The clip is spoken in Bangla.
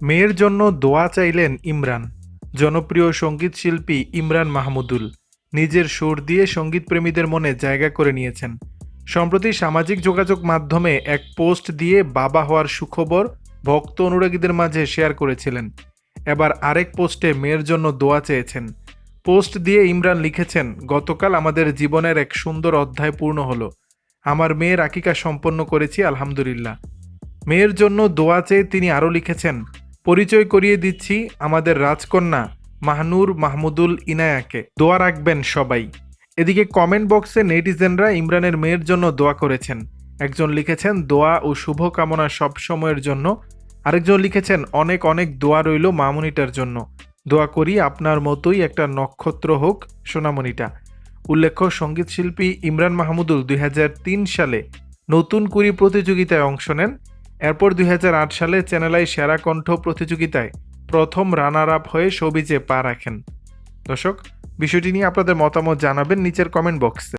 মেয়ের জন্য দোয়া চাইলেন ইমরান। জনপ্রিয় সঙ্গীত শিল্পী ইমরান মাহমুদুল নিজের সুর দিয়ে সঙ্গীতপ্রেমীদের মনে জায়গা করে নিয়েছেন। সম্প্রতি সামাজিক যোগাযোগ মাধ্যমে এক পোস্ট দিয়ে বাবা হওয়ার সুখবর ভক্ত অনুরাগীদের মাঝে শেয়ার করেছিলেন। এবার আরেক পোস্টে মেয়ের জন্য দোয়া চেয়েছেন। পোস্ট দিয়ে ইমরান লিখেছেন, গতকাল আমাদের জীবনের এক সুন্দর অধ্যায় পূর্ণ হলো। আমার মেয়ের আকিকা সম্পন্ন করেছি, আলহামদুলিল্লাহ। মেয়ের জন্য দোয়া চেয়ে তিনি আরও লিখেছেন, পরিচয় করিয়ে দিচ্ছি আমাদের রাজকন্যা মাহনুর মাহমুদুল ইনায়াকে, দোয়া রাখবেন সবাই। এদিকে কমেন্ট বক্সে নেটিজেনরা ইমরানের মেয়ের জন্য দোয়া করেছেন। একজন লিখেছেন, দোয়া ও শুভকামনা সব সময়ের জন্য। আরেকজন লিখেছেন, অনেক অনেক দোয়া রইল মামুনিটার জন্য। দোয়া করি আপনার মতোই একটা নক্ষত্র হোক সোনামণিটা। উল্লেখ্য, সঙ্গীতশিল্পী ইমরান মাহমুদুল 2003 সালে নতুন কুড়ি প্রতিযোগিতায় অংশ নেন। এরপর 2008 সালে চ্যানেল আই সেরা কণ্ঠ প্রতিযোগিতায় প্রথম রানার আপ হয়ে শোবিজে পা রাখেন। দর্শক, বিষয়টি নিয়ে আপনাদের মতামত জানাবেন নিচের কমেন্ট বক্সে।